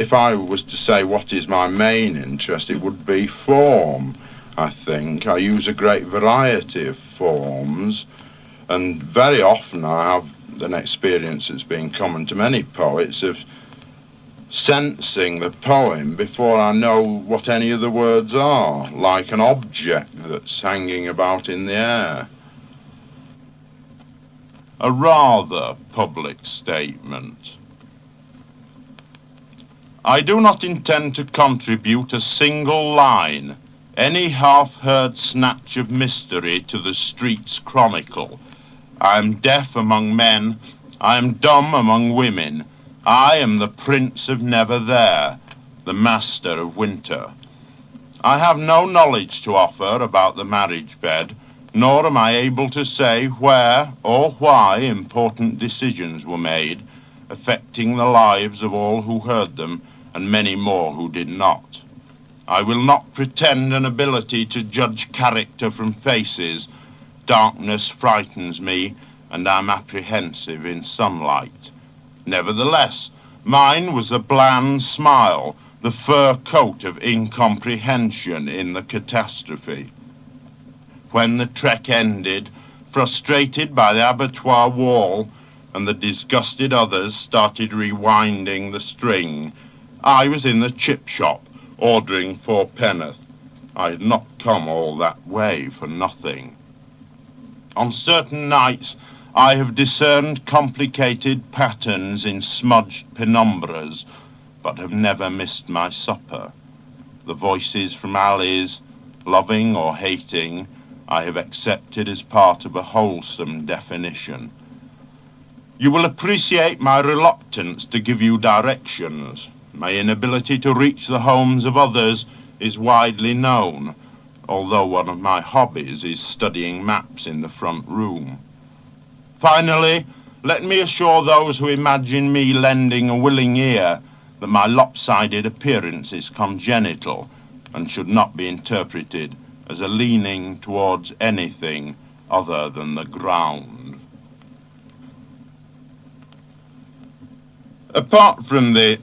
If I was to say what is my main interest, it would be form, I think. I use a great variety of forms, and very often I have an experience that's been common to many poets of sensing the poem before I know what any of the words are, like an object that's hanging about in the air. A rather public statement. I do not intend to contribute a single line, any half-heard snatch of mystery to the street's chronicle. I am deaf among men, I am dumb among women. I am the Prince of Never There, the Master of Winter. I have no knowledge to offer about the marriage bed, nor am I able to say where or why important decisions were made, affecting the lives of all who heard them and many more who did not. I will not pretend an ability to judge character from faces. Darkness frightens me, and I am apprehensive in sunlight. Nevertheless, mine was the bland smile, the fur coat of incomprehension in the catastrophe. When the trek ended, frustrated by the abattoir wall, and the disgusted others started rewinding the string, I was in the chip shop, ordering 4 penn'orth. I had not come all that way for nothing. On certain nights, I have discerned complicated patterns in smudged penumbras, but have never missed my supper. The voices from alleys, loving or hating, I have accepted as part of a wholesome definition. You will appreciate my reluctance to give you directions. My inability to reach the homes of others is widely known, although one of my hobbies is studying maps in the front room. Finally, let me assure those who imagine me lending a willing ear that my lopsided appearance is congenital and should not be interpreted as a leaning towards anything other than the ground. Apart from the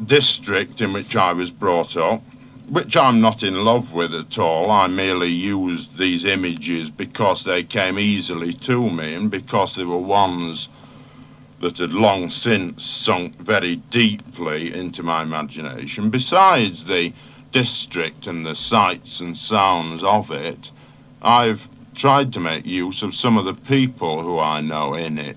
district in which I was brought up, which I'm not in love with at all, I merely used these images because they came easily to me and because they were ones that had long since sunk very deeply into my imagination. Besides the district and the sights and sounds of it, I've tried to make use of some of the people who I know in it.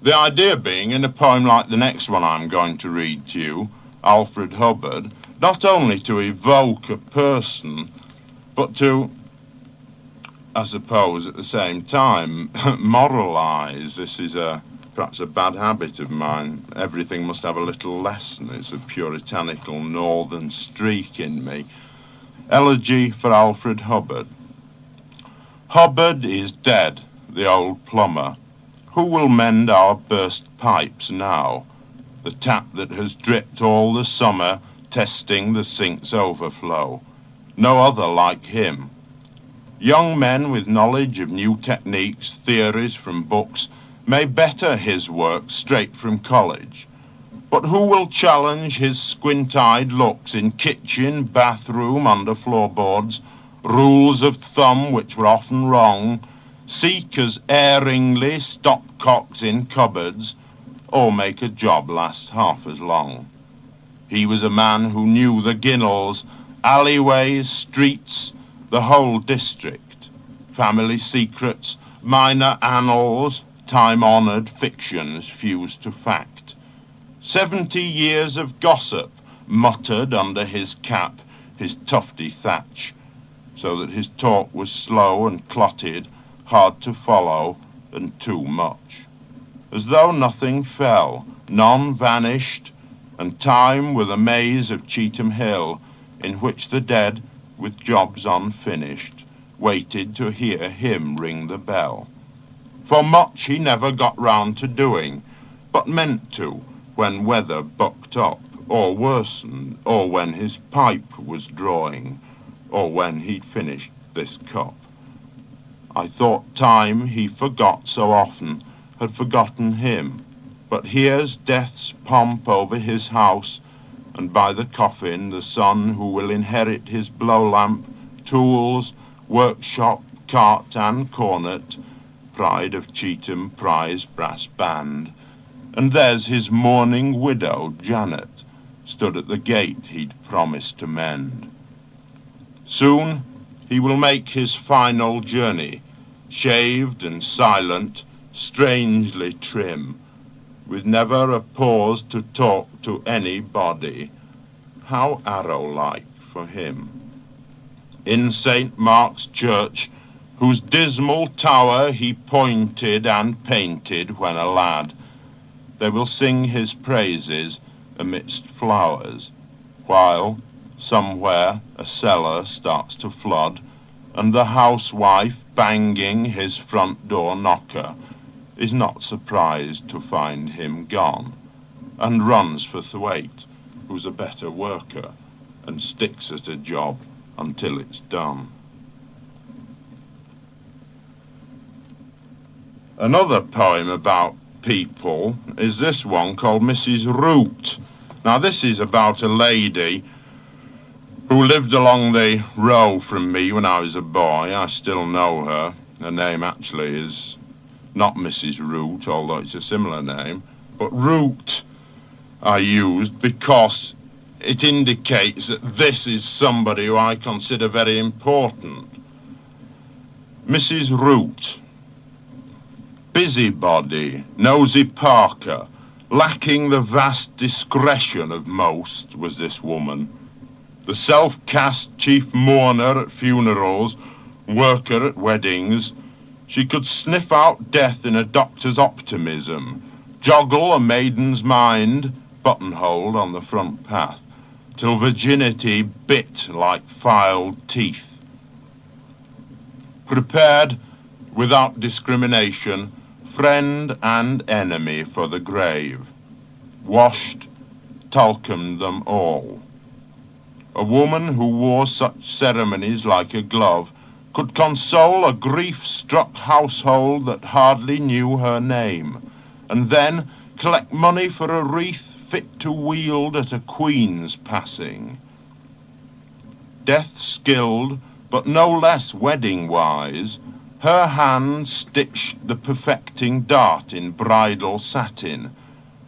The idea being, in a poem like the next one I'm going to read to you, Alfred Hubbard, not only to evoke a person, but to, I suppose, at the same time, moralize. This is perhaps a bad habit of mine. Everything must have a little lesson. It's a puritanical northern streak in me. Elegy for Alfred Hubbard. Hubbard is dead, the old plumber. Who will mend our burst pipes now? The tap that has dripped all the summer, testing the sink's overflow. No other like him. Young men with knowledge of new techniques, theories from books, may better his work straight from college. But who will challenge his squint-eyed looks in kitchen, bathroom, under floorboards, rules of thumb which were often wrong, seek as erringly stopcocks in cupboards, or make a job last half as long? He was a man who knew the ginnels, alleyways, streets, the whole district, family secrets, minor annals, time-honoured fictions fused to fact. 70 years of gossip muttered under his cap, his tufty thatch, so that his talk was slow and clotted, hard to follow, and too much. As though nothing fell, none vanished, and time were the maze of Cheetham Hill, in which the dead, with jobs unfinished, waited to hear him ring the bell. For much he never got round to doing, but meant to, when weather bucked up, or worsened, or when his pipe was drawing, or when he'd finished this cup. I thought time he forgot so often had forgotten him, but hears death's pomp over his house, and by the coffin the son who will inherit his blow-lamp, tools, workshop, cart and cornet, pride of Cheetham prize brass band, and there's his mourning widow, Janet, stood at the gate he'd promised to mend. Soon he will make his final journey, shaved and silent, strangely trim, with never a pause to talk to anybody. How arrow-like for him. In St. Mark's Church, whose dismal tower he pointed and painted when a lad, they will sing his praises amidst flowers, while somewhere a cellar starts to flood, and the housewife, banging his front door knocker, is not surprised to find him gone, and runs for Thwaite, who's a better worker, and sticks at a job until it's done. Another poem about people is this one called Mrs. Root. Now this is about a lady who lived along the row from me when I was a boy. I still know her. Her name actually is not Mrs. Root, although it's a similar name, but Root I used because it indicates that this is somebody who I consider very important. Mrs. Root. Busybody, nosy Parker, lacking the vast discretion of most, was this woman. The self-cast chief mourner at funerals, worker at weddings, she could sniff out death in a doctor's optimism, joggle a maiden's mind, buttonholed on the front path, till virginity bit like filed teeth. Prepared, without discrimination, friend and enemy for the grave, washed, talcumed them all. A woman who wore such ceremonies like a glove could console a grief-struck household that hardly knew her name, and then collect money for a wreath fit to wield at a queen's passing. Death-skilled, but no less wedding-wise, her hand stitched the perfecting dart in bridal satin.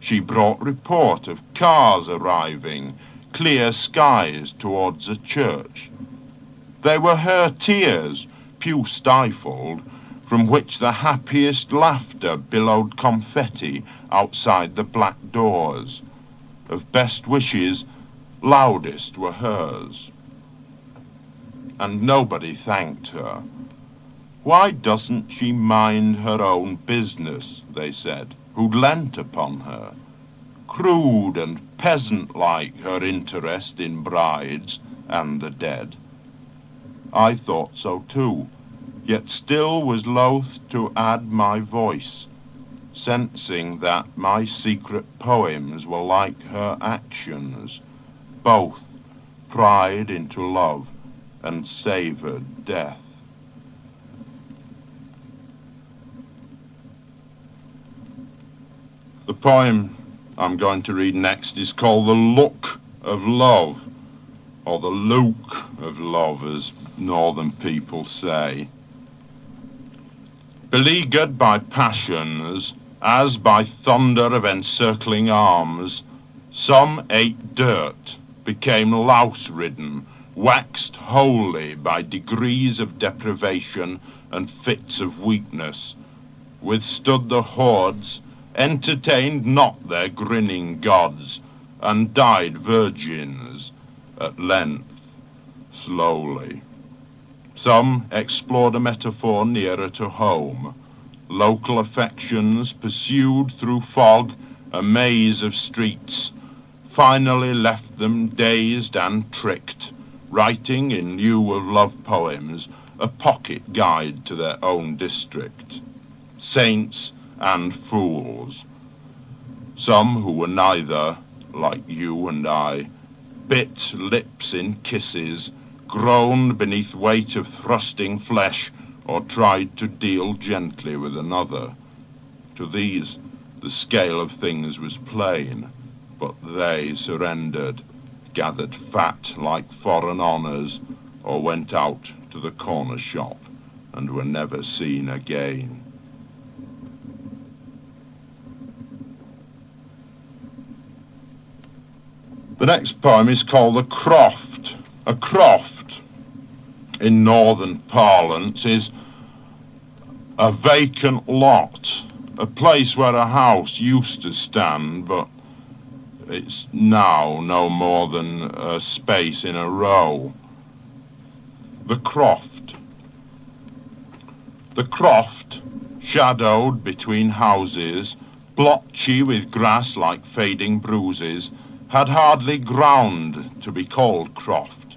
She brought report of cars arriving, clear skies towards a church. They were her tears, pew-stifled, from which the happiest laughter billowed confetti outside the black doors. Of best wishes, loudest were hers. And nobody thanked her. Why doesn't she mind her own business, they said, who'd lent upon her? Crude and peasant-like her interest in brides and the dead. I thought so too, yet still was loath to add my voice, sensing that my secret poems were like her actions, both pried into love and savoured death. The poem I'm going to read next is called The Look of Love, or The Luke of Love, as northern people say. Beleaguered by passions, as by thunder of encircling arms, some ate dirt, became louse-ridden, waxed wholly by degrees of deprivation and fits of weakness, withstood the hordes, entertained not their grinning gods, and died virgins at length, slowly. Some explored a metaphor nearer to home, local affections pursued through fog, a maze of streets, finally left them dazed and tricked, writing in lieu of love poems a pocket guide to their own district. Saints and fools. Some who were neither, like you and I, bit lips in kisses, groaned beneath weight of thrusting flesh, or tried to deal gently with another. To these The scale of things was plain, but they surrendered, gathered fat like foreign honours, or went out to the corner shop and were never seen again. The next poem is called The Croft. A croft, in northern parlance, is a vacant lot, a place where a house used to stand, but it's now no more than a space in a row. The Croft. The croft, shadowed between houses, blotchy with grass like fading bruises, had hardly ground to be called croft,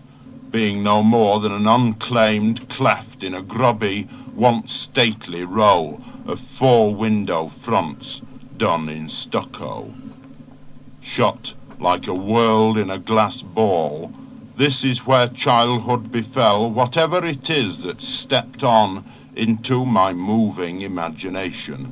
being no more than an unclaimed cleft in a grubby, once stately row of 4 window fronts done in stucco. Shut like a world in a glass ball, this is where childhood befell whatever it is that stepped on into my moving imagination.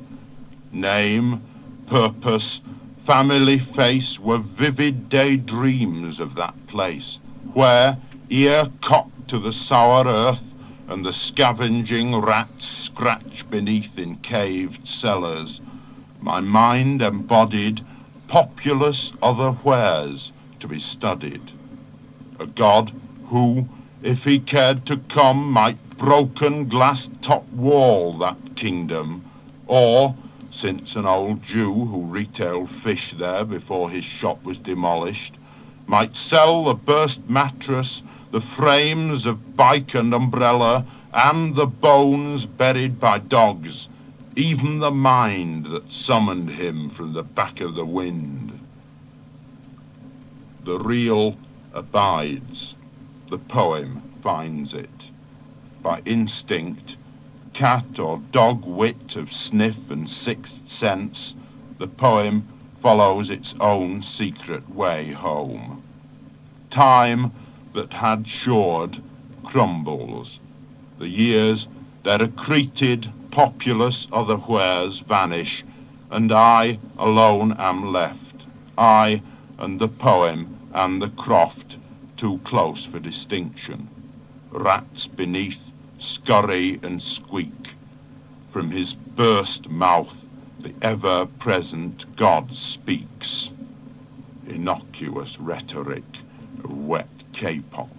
Name, purpose, family face were vivid daydreams of that place, where, ear cocked to the sour earth, and the scavenging rats scratch beneath in caved cellars, my mind embodied populous other wares to be studied. A god who, if he cared to come, might broken glass-top wall that kingdom, or, since an old Jew who retailed fish there before his shop was demolished, might sell the burst mattress, the frames of bike and umbrella, and the bones buried by dogs, even the mind that summoned him from the back of the wind. The real abides, the poem finds it. By instinct, cat or dog wit of sniff and sixth sense, the poem follows its own secret way home. Time that had shored crumbles. The years that accreted populous otherwheres vanish, and I alone am left, I and the poem and the croft, too close for distinction. Rats beneath scurry and squeak. From his burst mouth the ever-present God speaks. Innocuous rhetoric of wet K-pop.